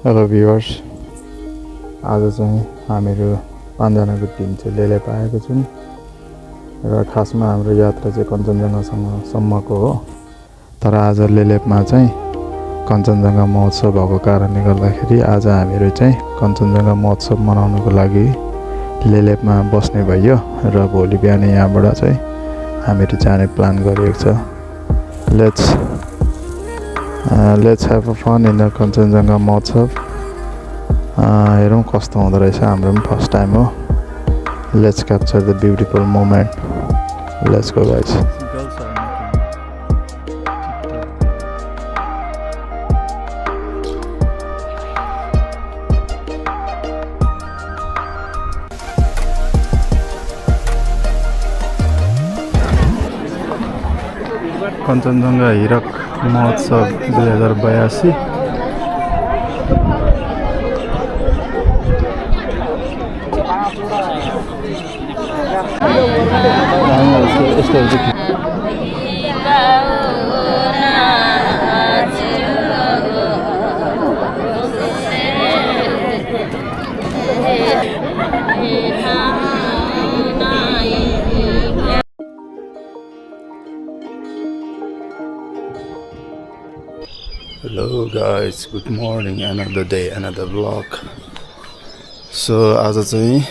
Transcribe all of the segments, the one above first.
Hello viewers, आज चाहिँ हामीहरू 5 जनाको टिम चाहिँ लेलेप आएको छौँ र खासमा हाम्रो यात्रा चाहिँ कञ्चनजङ्घासम्मको हो। तर आज लेलेपमा चाहिँ कञ्चनजङ्घा महोत्सव भएको कारणले गर्दाखेरि आज हामीहरू चाहिँ कञ्चनजङ्घा महोत्सव मनाउनको लागि लेलेपमा बस्ने भइयो र भोलि बिहान यहाँबाट चाहिँ हामीहरू जाने प्लान गरिएको छ। Let's have a fun in the Kanchenjunga महोत्सव। हेरौँ कस्तो हुँदो रहेछ, हाम्रो पनि फर्स्ट टाइम हो। Let's capture the beautiful moment. Let's go guys. Kanchenjunga हिरक महोत्सव 2082। Hello guys, good morning, another day, another vlog. So आज चाहिँ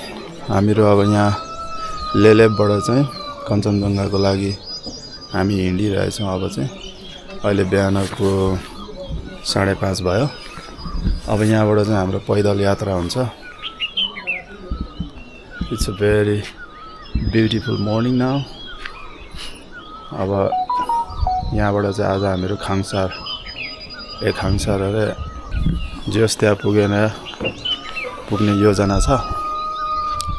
हामीहरू अब यहाँ लेलेपबाट चाहिँ कञ्चनजङ्घाको लागि हामी हिँडिरहेछौँ। अब चाहिँ अहिले बिहानको 5:30 भयो। अब यहाँबाट चाहिँ हाम्रो पैदल यात्रा हुन्छ। It's a very beautiful morning now. अब यहाँबाट चाहिँ आज हामीहरू खाङसार अरे जोस् त्यहाँ पुग्ने योजना छ।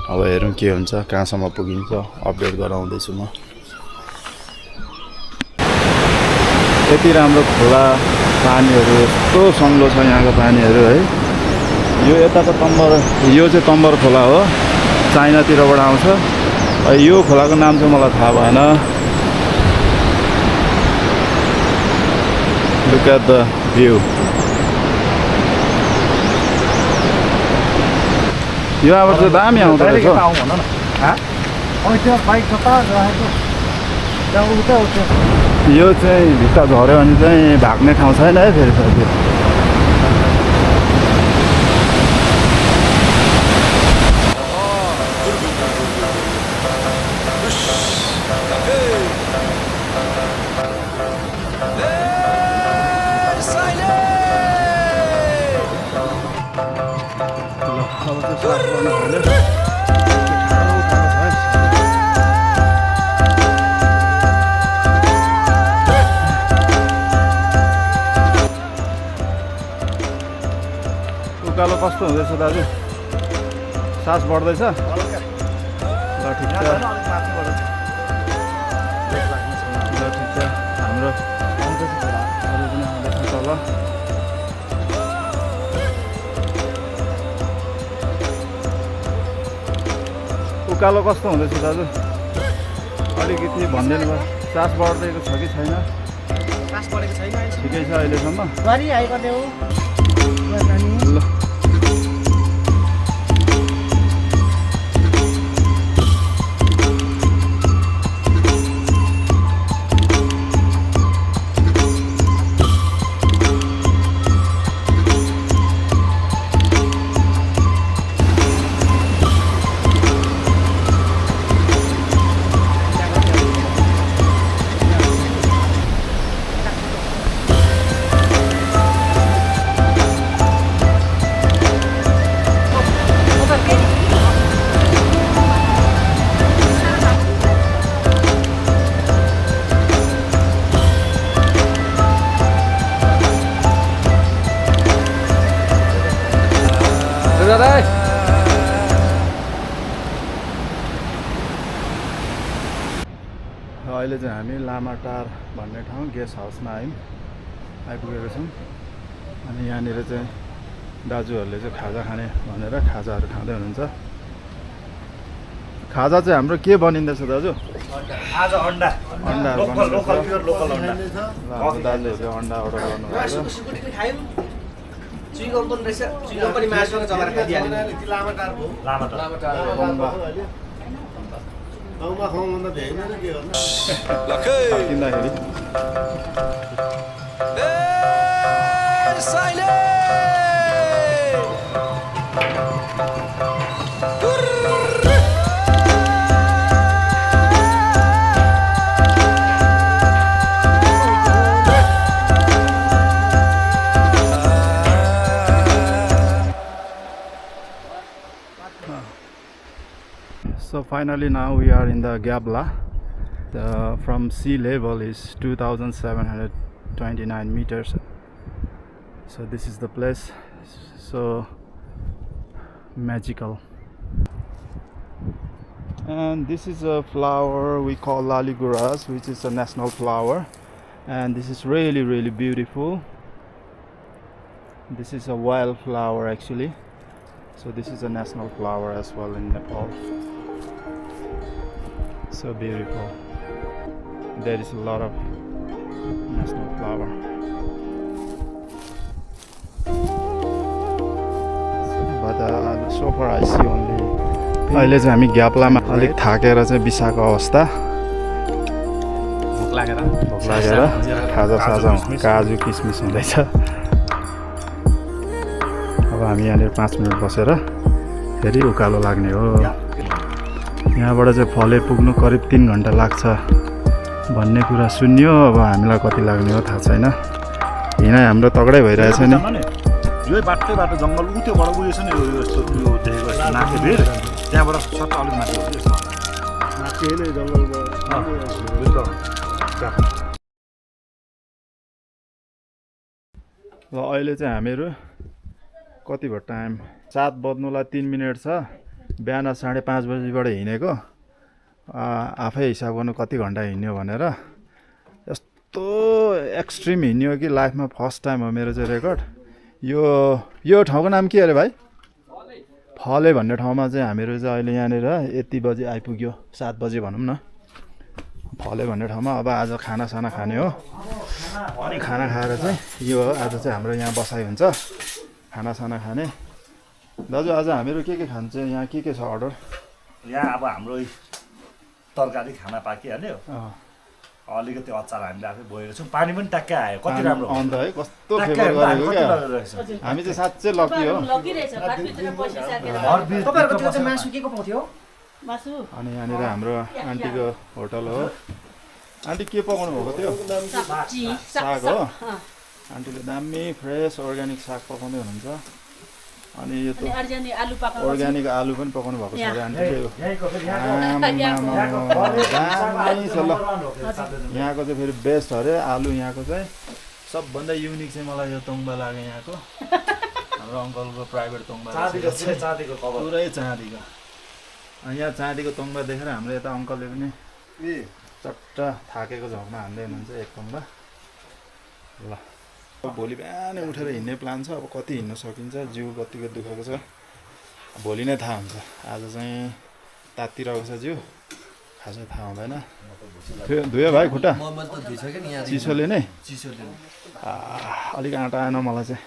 अब हेरौँ के हुन्छ, कहाँसम्म पुगिन्छ, अपडेट गराउँदैछु म। यति राम्रो खोला पानीहरू, यस्तो सङ्लो छ यहाँको पानीहरू है। यो यताको यो चाहिँ तम्बर खोला हो, चाइनातिरबाट आउँछ। यो खोलाको नाम चाहिँ मलाई थाहा भएन। Look at the view. यो अब चाहिँ दामी आउँदो रहेछ। यो चाहिँ भित्ता झऱ्यो भने चाहिँ भाग्ने ठाउँ छैन है फेरि त्यो। उकालो कस्तो हुँदैछ दाजु? सास बढ्दैछ? ल ठिक छ, हाम्रो तल। उकालो कस्तो हुँदैछ दाजु? अलिकति भनिदिनु भयो। सास बढ्दैको छ कि छैन? सास बढेको छैन, ठिकै छ अहिलेसम्म। ल अहिले चाहिँ हामी लामाटार भन्ने ठाउँ गेस्ट हाउसमा आइपुगेको छौँ। अनि यहाँनिर चाहिँ दाजुहरूले चाहिँ खाजा खाने भनेर खाजाहरू खाँदै हुनुहुन्छ। खाजा चाहिँ हाम्रो के बनिँदैछ दाजु? आज अन्डा लोकल अन्डा। दाजुहरूले अन्डा अर्डर गर्नुभएको छ। चुइगम पनि रहेछ चुइगम पनि मासुसँग चलाएर खाइदिहाल्यो लामा टार भयो लामा गाउँमा खाउँ भन्दा धेरै नै के गर्नु किन्दाखेरि So finally now we are in the Gabla. From sea level is 2,729 meters. So this is the place. So magical. And this is a flower we call Laliguras, which is a national flower. And this is really beautiful. This is a wildflower actually. So this is a national flower as well in Nepal. So beautiful. There is a lot of national flower. But so far I see only. अहिले चाहिँ हामी ग्याप्लामा अलिक थाकेर चाहिँ बिसाको अवस्था. भोक लागेर खाजा काजु किसमिस हुँदैछ. अब हामी यहाँनिर 5 मिनट बसेर फेरि उकालो लाग्ने हो. यहाँबाट चाहिँ फले पुग्नु करिब 3 घण्टा लाग्छ भन्ने कुरा सुन्यो. अब हामीलाई कति लाग्ने हो थाहा छैन. हिँडाइ हाम्रो तगडै भइरहेछ नि. यो बाटो जङ्गल उतैबाट उयो छ नि यो देखेको नाके भिर त्यहाँबाट सट्टा अलिक माथि हो यसमा नाके नै जङ्गलमा ल अहिले चाहिँ हामीहरू कति भयो टाइम 7 बज्नुलाई 3 मिनेट छ. बिहान 5:30 बजीबाट हिँडेको. आफै हिसाब गर्नु कति घन्टा हिँड्यो भनेर. यस्तो एक्सट्रिम हिँड्यो कि लाइफमा फर्स्ट टाइम हो मेरो चाहिँ रेकर्ड. यो ठाउँको नाम के अरे भाइ? फले भन्ने ठाउँमा चाहिँ हामीहरू चाहिँ अहिले यहाँनिर यति बजी आइपुग्यो. 7 बजी भनौँ न. फले भन्ने ठाउँमा अब आज खानासाना खाने हो. अनि खाना खाएर चाहिँ यो हो आज चाहिँ हाम्रो यहाँ बसाइ हुन्छ. खानासाना खाने. दाजु आज हामीहरू के खान्छ? यहाँ के छ अर्डर? यहाँ अब हाम्रो तरकारी खाना पाकिहाल्यो. अलिकति अचार हामीले आफै बोकेको छौँ. पानी पनि ट्याक्कै आयो. कति राम्रो अन्त है कस्तो फेभर गरेको क्या. हामी चाहिँ साँच्चै लकी हो. तपाईहरुको त्यो चाहिँ मासु के को पाउँथ्यो? मासु. अनि यहाँनिर हाम्रो आन्टीको होटल हो. आन्टी के पकाउनु भएको थियो? साग हो. आन्टीले दामी फ्रेस अर्ग्यानिक साग पकाउँदै हुनुहुन्छ. अनि यो त अर्ग्यानिक आलु पनि पकाउनु भएको छ अरे आन्टीले. दामी छ ल. यहाँको चाहिँ फेरि बेस्ट अरे आलु. यहाँको चाहिँ सबभन्दा युनिक चाहिँ मलाई यो तोङ्बा लाग्यो यहाँको. हाम्रो अङ्कलको प्राइभेट तोङ्बा पुरै चाँदीको. यहाँ चाँदीको तोङ्बा देखेर हाम्रो यता अङ्कलले पनि चट्ट थाकेको झोकमा हान्दै हुनुहुन्छ एक तोङ्बा. ल भोलि बिहानै उठेर हिँड्ने प्लान छ. अब कति हिँड्न सकिन्छ जिउ कतिको दुखेको छ भोलि नै थाहा हुन्छ. आज चाहिँ तातिरहेको छ जिउ खासै थाहा हुँदैन. धुयो भाइ खुट्टा चिसोले नै. अलिक आँटा आएन मलाई चाहिँ.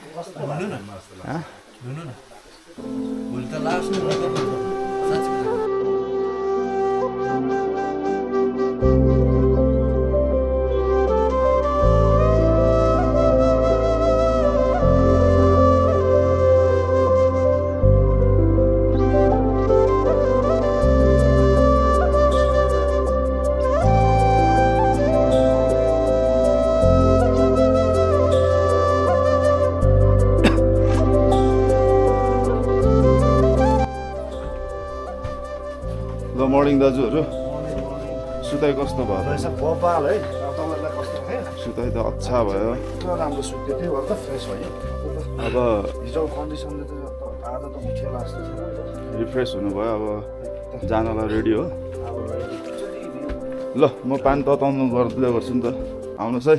मर्निङ दाजुहरू सुताइ कस्तो भयो? बबाल है. तपाईँलाई कस्तो भयो? सुताइ त अच्छा भयो. राम्रो सुत्यो थियो गर्दा फ्रेस भयो. अब हिजो कन्डिसनले त आज त उठ्यो लास्ट रिफ्रेस हुनुभयो. अब जानलाई रेडी हो. ल म पानी तताउनु गर्दै गर्छु नि त. आउनुहोस् है.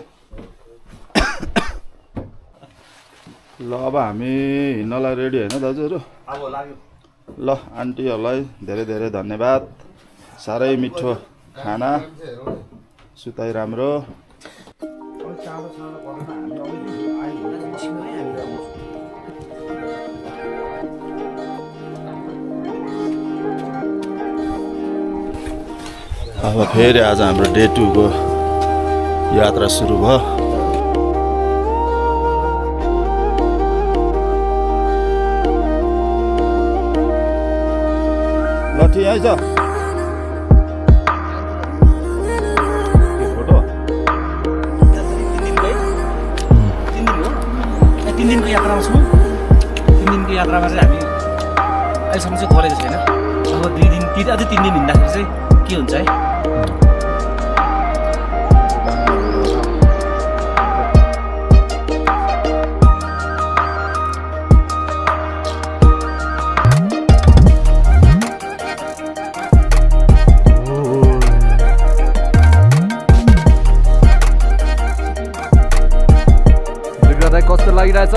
ल अब हामी हिँड्नलाई रेडी होइन दाजुहरू? अब लाग्यो. ल आन्टीहरूलाई धेरै धेरै धन्यवाद. साह्रै मिठो खाना. सुताइ राम्रो. अब फेरि आज हाम्रो डे 2 को यात्रा सुरु भयो। लट्ठी यहीँ छ फोटो 3 दिनको यात्रामा छौँ। 3 दिनको यात्रामा चाहिँ हामी अहिलेसम्म चाहिँ गरेको छैन। अब 2 दिन अझै 3 दिन हिँड्दाखेरि चाहिँ के हुन्छ है। कस्तो लागिरहेछ?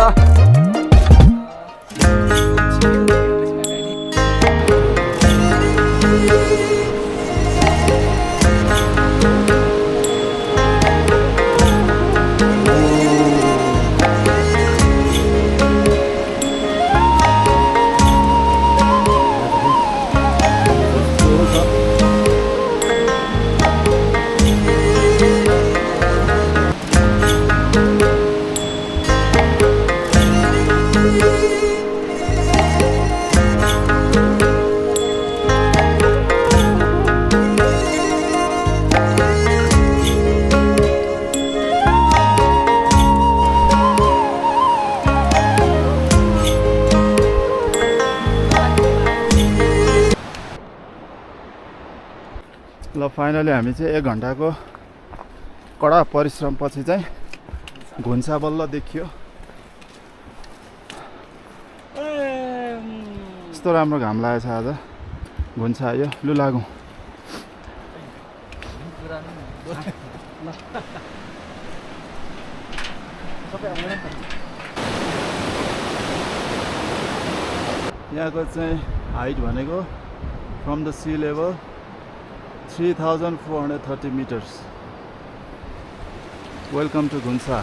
ल फाइनली हामी चाहिँ 1 घन्टाको कडा परिश्रम पछि चाहिँ घुन्सा बल्ल देखियो। यस्तो राम्रो घाम लागेछ आज। घुन्सा आयो। लु लागौँ। यहाँको चाहिँ हाइट भनेको from the C level 3,430 meters. Welcome to Gunsa.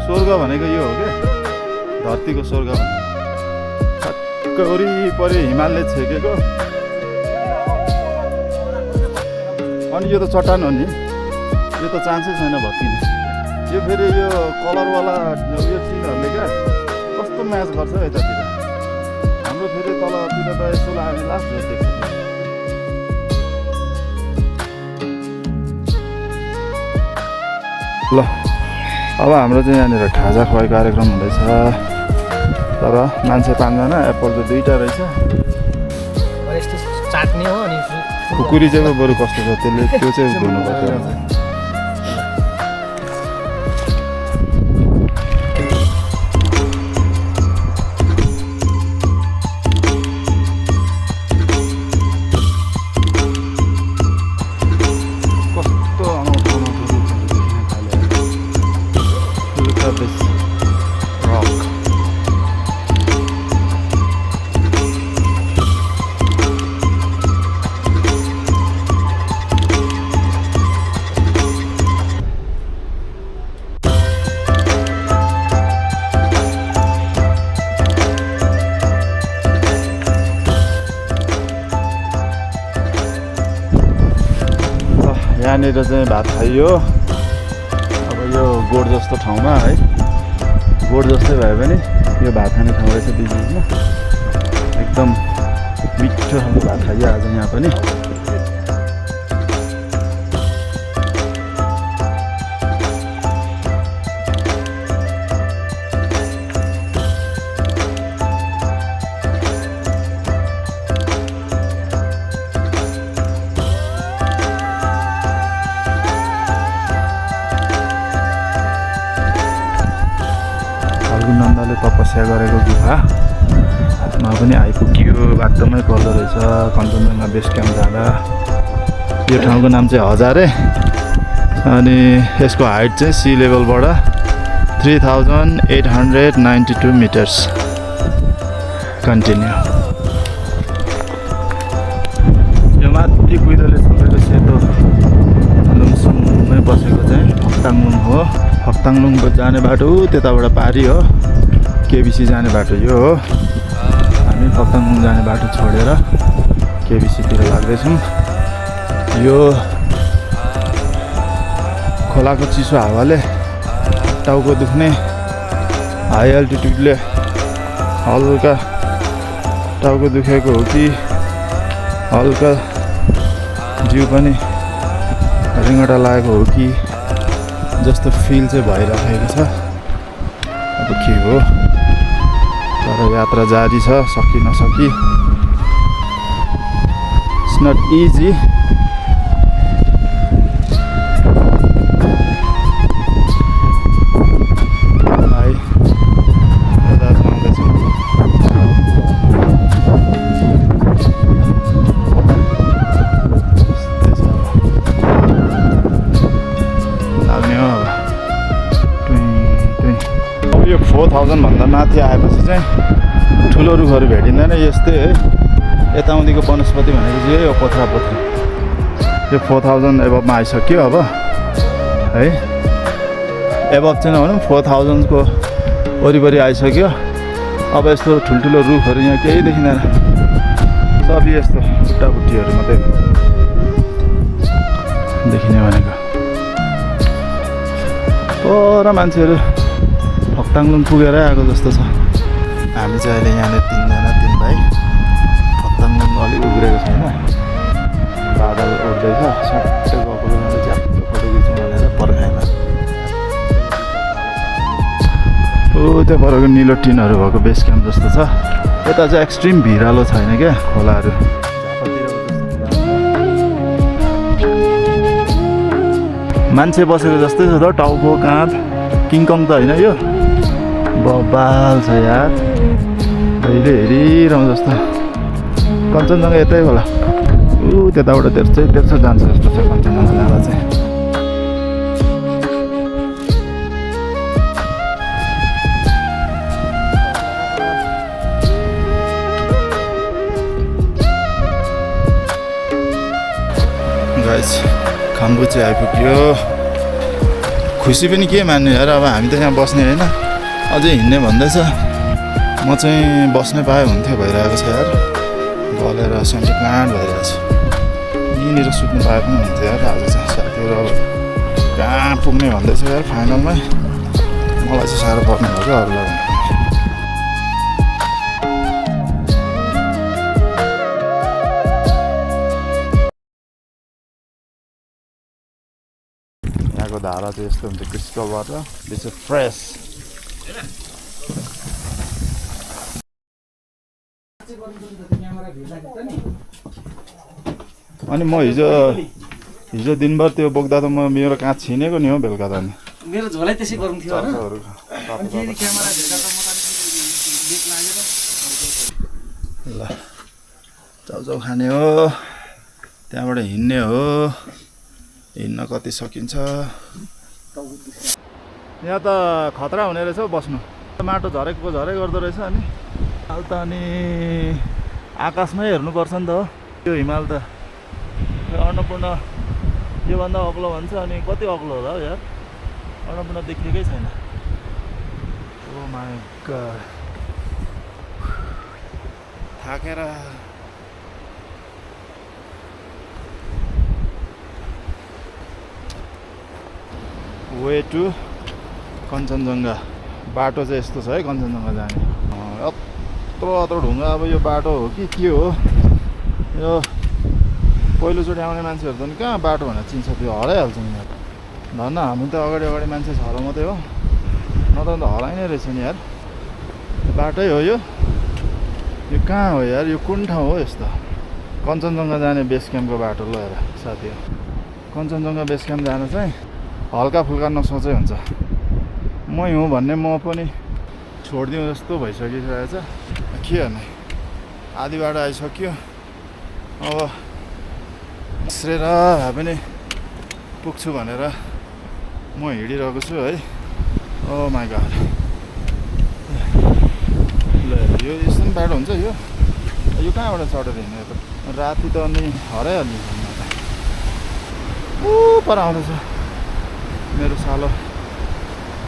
स्वर्ग भनेको यो हो क्या, धरतीको स्वर्ग भनेको। ठक्क वरिपरि हिमालले छेकेको। अनि यो त चट्टान हो नि, यो त चान्सै छैन भत्किने। यो फेरि यो कलरवाला यो टिनहरूले क्या कस्तो म्याच गर्छ हौ यतातिर। हाम्रो फेरि तलतिर त यसो लाग्ने लास्ट देख्छ। ल अब हाम्रो चाहिँ यहाँनिर खाजा खुवाइ कार्यक्रम हुँदैछ। तर मान्छे 5 जना, एप्पल त 2टा रहेछ। यस्तो चाट्ने हो अनि खुकुरी चाहिँ बरु कस्तो छ त्यसले त्यो चाहिँ धुनुपर्छ। यहाँनिर चाहिँ भात खाइयो। अब यो गोड जस्तो ठाउँमा है, गोड जस्तै भए पनि यो भात खाने ठाउँ रहेछ बिचमा। एकदम मिठो खालको भात खाइयो आज यहाँ पनि। नन्दले तपस्या गरेको गुफा पनि आइपुग्यो बाटोमै पर्दो रहेछ कञ्चनजङ्घा बेस क्याम्प जाँदा। यो ठाउँको नाम चाहिँ हजारे अनि यसको हाइट चाहिँ सी लेभलबाट 3892 मिटर्स कन्टिन्यू। यो माथि कुइरोले छोडेको सेतो लुङसुङमै बसेको चाहिँ फक्ताङलुङ हो। फक्ताङलुङ जाने बाटो त्यताबाट पारी हो, केबिसी जाने बाटो यो हो। हामी फक्ताङलुङ जाने बाटो छोडेर केबिसीतिर लाग्दैछौँ। यो खोलाको चिसो हावाले टाउको दुख्ने, हाई एल्टिट्युडले हल्का टाउको दुखेको हो कि हल्का जिउ पनि रिङ्गटा लागेको हो कि जस्तो फिल चाहिँ भइरहेको छ। अब के हो, तर यात्रा जारी छ, सकि नसकि। It's not easy. यो 4000 भन्दा माथि आएपछि चाहिँ ठुलो रुखहरू भेटिँदैन। यस्तै है, यताउतिको वनस्पति भनेको चाहिँ यो पोथ्रा यो 4000 एबभमा आइसक्यो अब है। एबभ चाहिँ नभनौँ, 4000 को वरिपरि आइसक्यो। अब यस्तो ठुल्ठुलो रुखहरू यहाँ केही देखिँदैन, सब यस्तो खुट्टाखुट्टीहरू मात्रै देखिने भनेको। पर मान्छेहरू फक्ताङलुङ पुगेरै आएको जस्तो छ। हामी चाहिँ अहिले यहाँनिर 3 भाइ फक्ताङलुङ अलिक उब्रेको छैन, बादल उड्दैछ, सट्टै गएको बेलामा झ्याप्प फोटो खिच्नु भनेर पर्खाएन। त्यो परको निलो टिनहरू भएको बेस क्याम्प जस्तो छ। यता चाहिँ एक्सट्रिम भिरालो छैन क्या खोलाहरू। मान्छे बसेको जस्तै छ त, टाउको काँध किङकङ त होइन यो, बबाल छ यार। कहिले हेरिरहँ जस्तो। कञ्चनजङ्घा यतै होला, त्यताबाट तेर्सो जान्छ जस्तो छ कञ्चनजङ्घा जाँदा चाहिँ। गाइस खम्बु चाहिँ आइपुग्यो। खुसी पनि के मान्नु यार, अब हामी त यहाँ बस्ने होइन, अझै हिँड्ने भन्दैछ। म चाहिँ बस्नै पाए हुन्थ्यो भइरहेको छ यार, गलेर सेन्टी प्लान्ट भइरहेको छ। यहीँनिर सुत्नु पाए पनि हुन्थ्यो यार आज चाहिँ। साथीहरू अब कहाँ पुग्ने भन्दैछ यार फाइनलमै। मलाई चाहिँ साह्रो पर्ने भयो क्या अरूलाई भन्दा। यहाँको धारा चाहिँ यस्तो हुन्छ crystal water, this is fresh. अनि म हिजो दिनभर त्यो बोक्दा त मेरो काँच छिनेको नि हो बेलुका त। अनि मेरो झोलै त्यसै गरौँ थियो होइन। ल चाउचाउ खाने हो, त्यहाँबाट हिँड्ने हो। हिँड्न कति सकिन्छ। यहाँ त खतरा हुने रहेछ हौ बस्नु। माटो झरेको झरै गर्दो रहेछ। अनि अहिले त अनि आकाशमै हेर्नुपर्छ नि त हो। यो हिमाल त अन्नपूर्ण योभन्दा अग्लो भन्छ, अनि कति अग्लो होला हौ यार। अन्नपूर्ण देखिएकै छैन। ओ माई गॉड, थाकेर वे टु कञ्चनजङ्घा। बाटो चाहिँ यस्तो छ है कञ्चनजङ्घा जाने। यत्रो ढुङ्गा। अब यो बाटो हो कि के हो, यो पहिलोचोटि आउने मान्छेहरू त नि कहाँ बाटो भनेर चिन्छ, त्यो हराइहाल्छ नि यार। धन्न हामी त अगाडि मान्छे छ र मात्रै हो, नत्र त हराइ नै रहेछ नि यार। बाटै हो यो कहाँ हो यार, यो कुन ठाउँ हो यस्तो? कञ्चनजङ्घा जाने बेस क्याम्पको बाटो ल हेर साथीहरू। कञ्चनजङ्घा बेस क्याम्प जान चाहिँ हल्का फुल्का नसोचै हुन्छ। मै हुँ भन्ने म पनि छोडिदिउँ जस्तो भइसकिरहेछ। के गर्ने, आधी बाटो आइसक्यो अब स्रेर भए पनि पुग्छु भनेर म हिँडिरहेको छु है ओ माई गॉड ल यो यस्तो पनि बाटो हुन्छ यो कहाँबाट चढेर हिँड्ने त राति त अनि हराइहाल्ने ऊ पर आउँदैछ मेरो सालो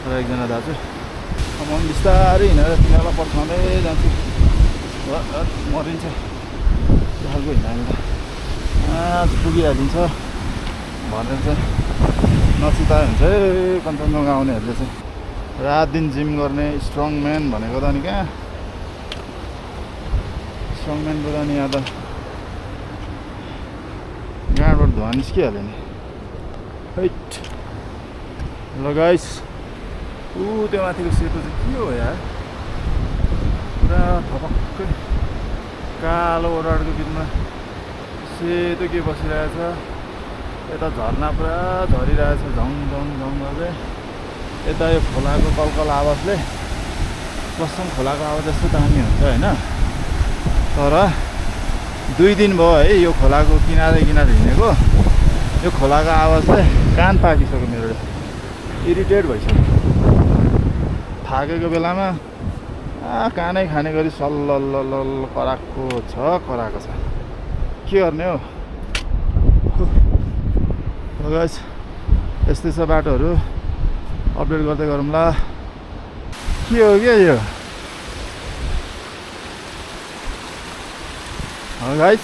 र एकजना दाजु अब म बिस्तारै हिँडेर तिनीहरूलाई पर्खाउँदै जान्छु मरिन्छ त्यो खालको हिँड्दा आज पुगिहालिन्छ भनेर चाहिँ नचिताए हुन्छ है कञ्चनजङ्घा आउनेहरूले चाहिँ रात दिन जिम गर्ने स्ट्रङ म्यान भनेको त नि कहाँ स्ट्रङ म्यानको त नि यहाँ त गाडबाट धुवा निस्किहाल्यो नि हैट ल गाइस त्यो माथिको सेतो चाहिँ के हो यार पुरा थपक्कै कालो ओडाडको बिचमा सेतो के बसिरहेछ यता झर्ना पुरा झरिरहेछ झङ झङ झङ गर्दै यता यो खोलाको कलकल आवाजले कसम खोलाको आवाज जस्तो दामी हुन्छ होइन तर 2 दिन भयो है यो खोलाको किनारे किनारे हिँडेको यो खोलाको आवाजले कान पाकिसक्यो मेरो इरिटेट भइसक्यो थाकेको बेलामा कानै खाने गरी सल्ल कराएको छ के गर्ने हो गाइस यस्तै छ बाटोहरू अपडेट गर्दै गरौँला के हो क्या यो गाइस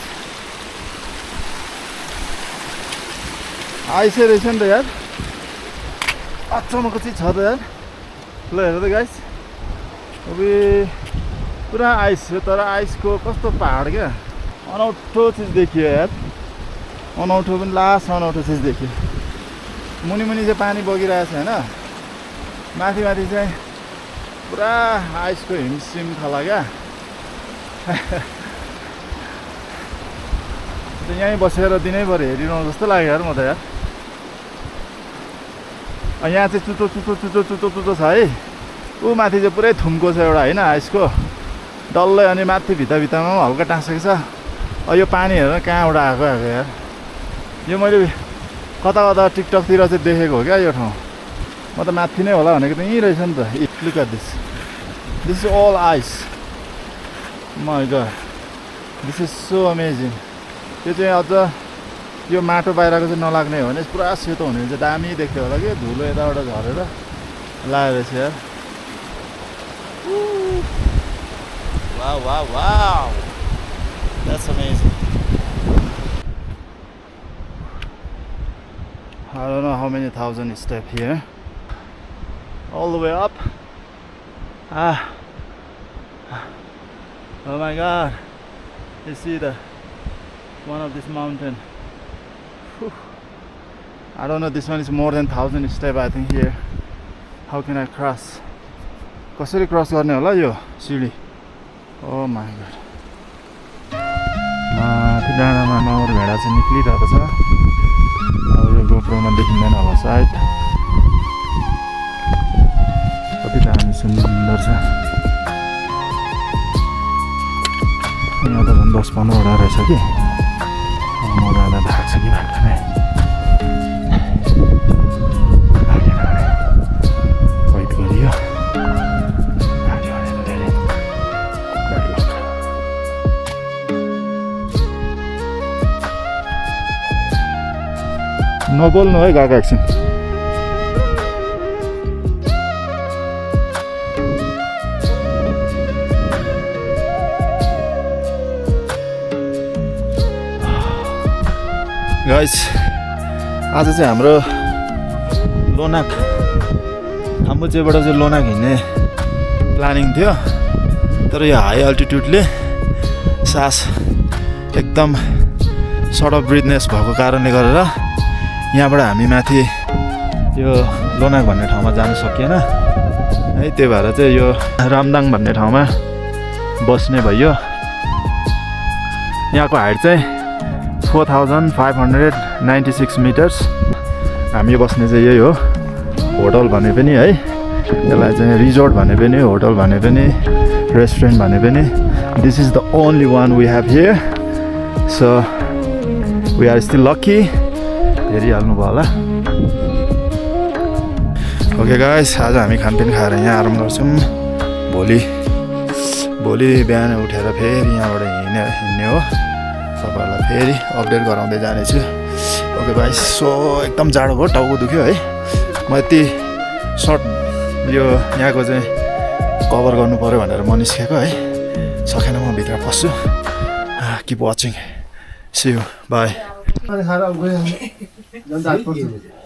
आइसै रहेछ नि त यार अचम्मको चिज छ त यार ल हेर त गाइस अब पुरा आइस हो तर आइसको कस्तो पहाड क्या अनौठो चिज देखियो यार अनौठो पनि लास्ट अनौठो चिज देखियो मुनि चाहिँ पानी बगिरहेछ होइन माथि चाहिँ पुरा आइसको हिमसिम खाला क्या यहीँ बसेर दिनैभरि हेरिरहनु जस्तो लाग्यो यार म त यार यहाँ चाहिँ चुचो छ है ऊ माथि चाहिँ पुरै थुम्को छ एउटा होइन आइसको डल्लै अनि माथि भित्तामा पनि हल्का टाँसेको छ यो पानी हेर कहाँबाट आएको यार यो मैले कता टिकटकतिर चाहिँ देखेको हो क्या यो ठाउँ म त माथि नै होला भनेको त यहीँ रहेछ नि त look at this is all ice my god this is so amazing त्यो चाहिँ अझ यो माटो बाहिरको चाहिँ नलाग्ने हो भने पुरा सेतो हुने चाहिँ दामी देख्थ्यो होला कि धुलो यताबाट झरेर लाग्यो रहेछ यार wow that's amazing I don't know how many thousand steps here all the way up oh my god you see the one of this mountain Whew. I don't know this one is more than 1000 steps I think here how can I cross कसरी cross गर्ने होला यो CD oh my God माथि डाँडामा माउर भेडा चाहिँ निक्लिरहेको छ अब यो गोप्रोमा देखिँदैन होला सायद कति दामी सुन्दर छ यहाँ त झन् 10-15 वटा रहेछ कि म जाँदा थाक्छ कि बाटो नै वेट गरियो नबोल्नु है गएको एकछिन गाइस आज चाहिँ हाम्रो लोनाक आम्बुचेबाट चाहिँ लोनाक हिँड्ने प्लानिङ थियो तर यो हाई अल्टिट्युडले सास एकदम सर्ट अफ ब्रिथनेस भएको कारणले गरेर यहाँबाट हामी माथि यो लोनाक भन्ने ठाउँमा जान सकिएन है त्यही भएर चाहिँ यो रामदाङ भन्ने ठाउँमा बस्ने भयो यहाँको हाइट चाहिँ 4596 मिटर्स हामी बस्ने चाहिँ यही हो होटल भने पनि है यसलाई चाहिँ रिजोर्ट भने पनि होटल भने पनि रेस्टुरेन्ट भने पनि This is the only one we have here. So we are still lucky. हेरिहाल्नु भयो होला. ओके गाइस, आज हामी खानपिन खाएर यहाँ आराम गर्छौँ. भोलि बिहान उठेर फेरि यहाँबाट हिँड्ने हो. तपाईँहरूलाई फेरि अपडेट गराउँदै जानेछु. ओके गाइस, सो एकदम जाडो भयो, टाउको दुख्यो है. म यति सर्ट यो यहाँको चाहिँ कभर गर्नु पऱ्यो भनेर म निस्केको है. सकेन म भित्र पस्छु. Keep watching. See you. Bye.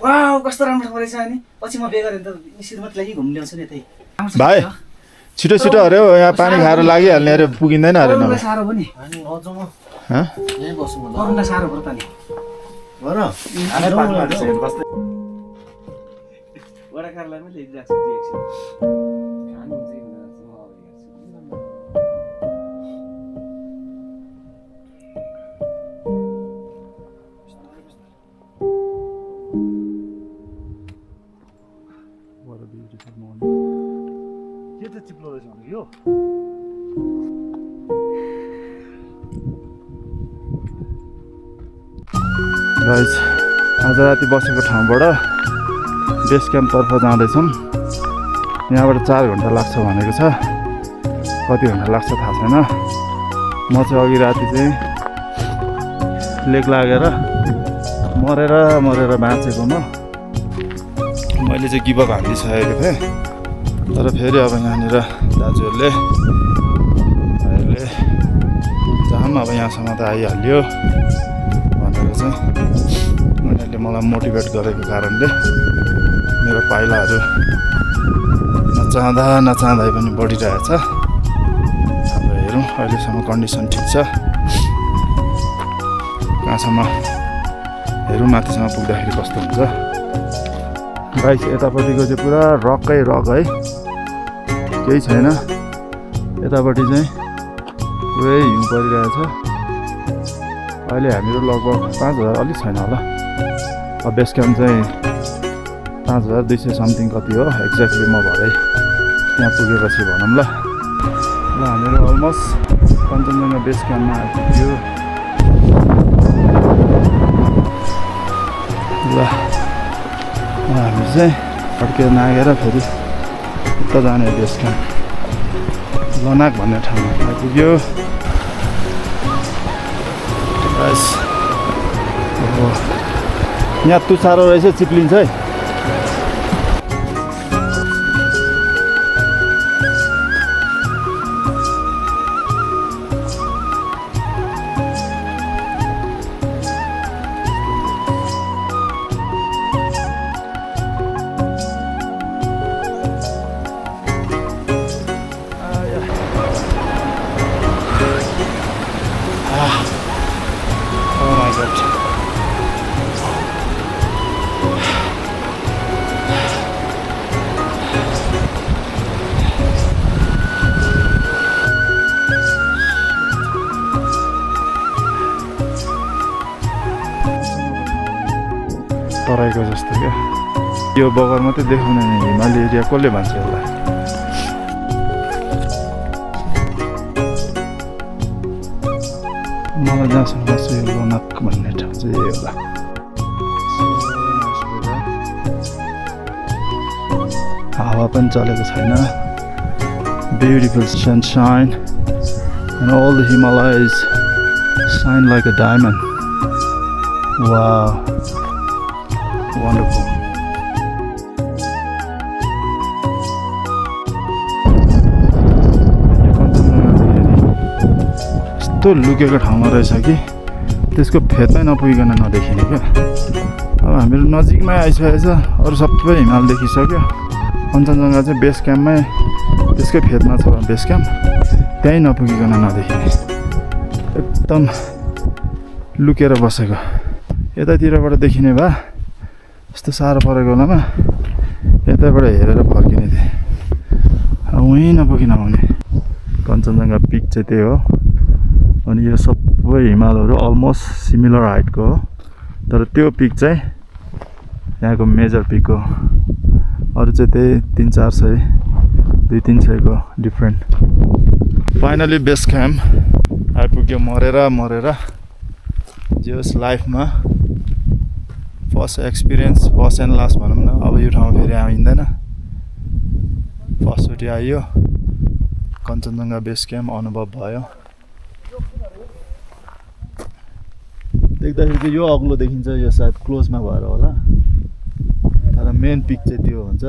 Wow, कस्तो राम्रो ठाउँ रहेछ नि. पछि म बेगर त निश्चित लागि घुम्न ल्याउँछु नि यतै. भाइ छिटो छिटो अरे हो, यहाँ पानी खाएर लागिहाल्ने अरे, पुगिँदैन अरे न. साह्रो पनि यहीँ बस्छु म. अरूलाई साह्रो पर्छ नि. वडाकारलाई पनि ल्याइदिरहेको छु एकछिन. खानुहुन्छ कि भनेर चाहिँ म अब हेर्छु. What a beautiful morning. के चाहिँ चिप्लो रहेछ भने यो गाइस, आज राति बसेको ठाउँबाट बेस क्याम्पतर्फ जाँदैछौँ. यहाँबाट 4 घन्टा लाग्छ भनेको छ. कति घन्टा लाग्छ थाहा छैन. म चाहिँ अघि राति चाहिँ लेक लागेर मरेर बाँचेको मैले चाहिँ गिभ अप हानिदिइसकेको थिएँ. तर फेरि अब यहाँनिर दाजुहरूले अब यहाँसम्म त आइहाल्यो भनेर चाहिँ उनीहरूले मलाई मोटिभेट गरेको कारणले मेरो पाइलाहरू नचाहँदै पनि बढिरहेछ. अब हेरौँ, अहिलेसम्म कन्डिसन ठिक छ. कहाँसम्म हेरौँ, माथिसम्म पुग्दाखेरि कस्तो हुन्छ. गाइस, यतापट्टिको चाहिँ पुरा रकै रक है, केही छैन. यतापट्टि चाहिँ पुरै हिउँ परिरहेछ. अहिले हामीहरू लगभग 5000 अलिक छैन होला. अब बेस क्याम्प चाहिँ 5200 समथिङ कति हो एक्ज्याक्टली म भरे त्यहाँ पुगेपछि भनौँ ल. हामीहरू अलमोस्ट कञ्चनजङ्घा बेस क्याम्पमा आइपुग्यो. ल हामी चाहिँ फर्केर नागेर फेरि उता जाने बेस क्याम्प लनाक भन्ने ठाउँमा आइपुग्यो. बस यहाँ तुसारो रहेछ, चिप्लिन्छ है. तराईको जस्तो क्या यो बगर मात्रै देखाउने हिमाली एरिया कसले भन्छ यसलाई. मलाई जहाँसम्म लाग्छ यो लोनाक भन्ने ठाउँ चाहिँ यही होला. हावा पनि चलेको छैन. Beautiful sunshine and all the Himalayas shine like a diamond. Wow, wonderful. यस्तो लुकेको ठाउँमा रहेछ कि त्यसको फेदमै नपुगिकन नदेखिने क्या. अब हामीहरू नजिकमै आइसकेको छ. अरू सबै हिमाल देखिसक्यो. कञ्चनजङ्घा चाहिँ बेस क्याम्पमै त्यसकै फेदमा छ बेस क्याम्प. त्यहीँ नपुगिकन नदेखिने, एकदम लुकेर बसेको. यतातिरबाट देखिने भए यस्तो साह्रो परेको बेलामा यताबाट हेरेर फर्किने थिएँ. उहीँ नपुगिन आउने. कञ्चनजङ्घा पिक चाहिँ त्यही हो. अनि यो सबै हिमालहरू अलमोस्ट सिमिलर हाइटको हो. तर त्यो पिक चाहिँ यहाँको मेजर पिक हो. अरू चाहिँ त्यही 300-400 200-300 को डिफ्रेन्ट. फाइनली बेस क्याम्प आइपुग्यो मरेर जे होस् लाइफमा first experience first and last भनौँ न। अब यो ठाउँ फेरि आइँदैन, फर्स्टचोटि आइयो कञ्चनजङ्घा बेस क्याम्प अनुभव भयो। देख्दाखेरि चाहिँ यो अग्लो देखिन्छ, यो सायद क्लोजमा भएर होला, तर मेन पिक चाहिँ त्यो हुन्छ।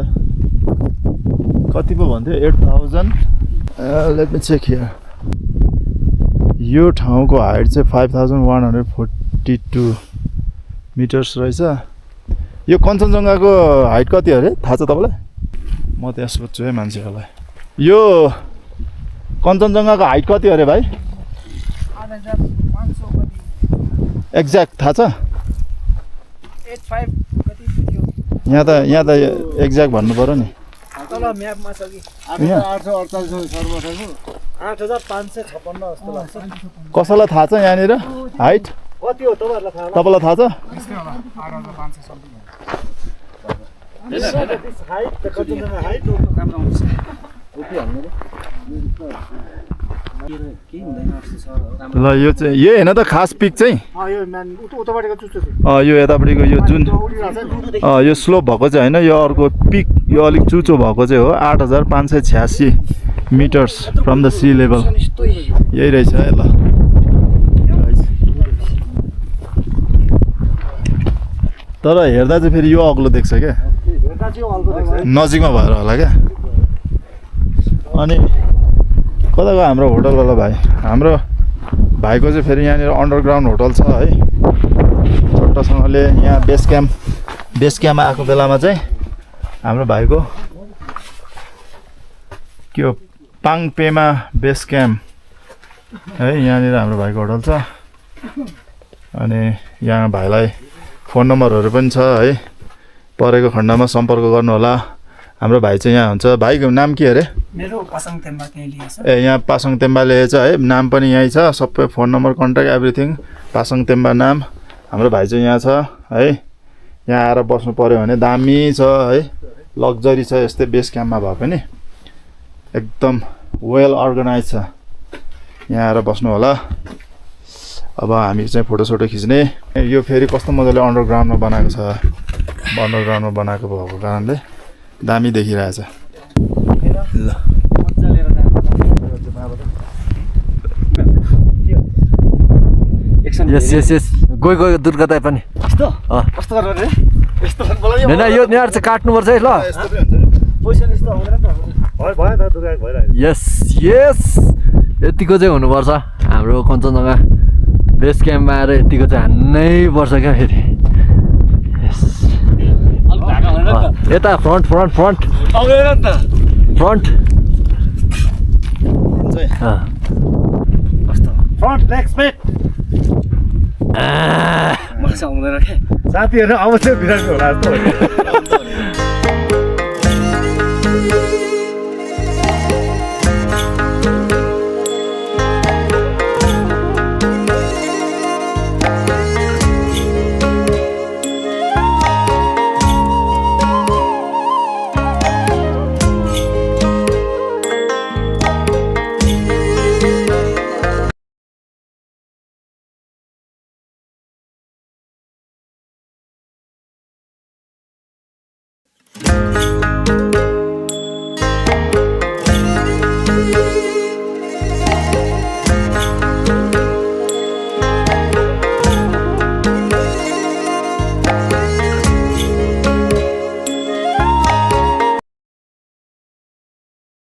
कति पो भन्थ्यो 8000 लेट मी चेक हियर। यो ठाउँको हाइट चाहिँ 5142 मिटर्स रहेछ। यो कञ्चनजङ्घाको हाइट कति अरे थाहा छ तपाईँलाई? म त्यहाँ सोध्छु है मान्छेहरूलाई, यो कञ्चनजङ्घाको हाइट कति अरे भाइ? 8500 कति एक्ज्याक्ट थाहा छ? 85 कति थियो यहाँ त एक्ज्याक्ट भन्नु पऱ्यो नि। तल म्यापमा छ कि यहाँ 8556 जस्तो लाग्छ। कसैलाई थाहा छ यहाँनिर हाइट? कति हो तपाईहरुलाई थाहा तपाईँलाई थाहा छ? त्यस्तै होला 8500 समथिङ हाइट त कति जना हाइट राम्रो आउँछ केही हुँदैन जस्तो छ राम्रो। ल यो चाहिँ यो होइन त खास पिक चाहिँ? यो म्यान उताबाटको चुच्चो छ यो यतापट्टिको यो जुन यो स्लोप भएको चाहिँ होइन, यो अर्को पिक यो अलिक चुचो भएको चाहिँ हो। 8586 metres from the C level. यही रहेछ है। ल तर हेर्दा चाहिँ फेरि यो अग्लो देख्छ क्या, हेर्दा चाहिँ हल्को देख्छ। नजिकमा भएर होला क्या। अनि कता गयो हाम्रो होटलवाला भाइ? हाम्रो भाइको चाहिँ फेरि यहाँनिर अन्डरग्राउन्ड होटल छ है। छोटोसँगले यहाँ बेस क्याम्पमा आएको बेलामा चाहिँ हाम्रो भाइको के हो पाङपेमा बेस क्याम्प है, यहाँनिर हाम्रो भाइको होटल छ। अनि यहाँ भाइलाई फोन नम्बरहरू पनि छ है, परेको खण्डमा सम्पर्क गर्नुहोला। हाम्रो भाइ चाहिँ यहाँ हुन्छ। भाइको नाम के अरे? मेरो पासाङ तेम्बा त्यही लिएछ। यहाँ पासाङ तेम्बा लेखेछ है, नाम पनि यहीँ छ, सबै phone number contact everything Pasang Temba नाम। हाम्रो भाइ चाहिँ यहाँ छ है। यहाँ आएर बस्नु पऱ्यो भने दामी छ है, लग्जरी छ। यस्तै बेस क्याम्पमा भए पनि एकदम वेल अर्गनाइज छ। यहाँ आएर बस्नु होला। अब हामी चाहिँ फोटोसोटो खिच्ने। यो फेरि कस्तो मजाले अन्डरग्राउन्डमा बनाएको छ, अन्डरग्राउन्डमा बनाएको भएको कारणले दामी देखिरहेछ। ल यस गयो दुर्गा दाइ पनि कस्तो कस्तो गरेर रे यस्तो मलाई होइन यो यहाँ चाहिँ काट्नुपर्छ है। ल पैसा यस्तो आउँदैन त भयो त दुर्गा भइरहेको। यस यतिको चाहिँ हुनुपर्छ। हाम्रो कञ्चनजङ्घा बेस क्याम्पमा आएर यतिको चाहिँ हान्नै पर्छ क्या फेरि। अलि भागा हुँदैन नि त यता फ्रन्ट आउँदैन नि त फ्रन्ट कस्तो फ्रन्ट लेग स्पेट मलाई चाहिँ आउँदैन के साथीहरु आउँछ बिराटको होला जस्तो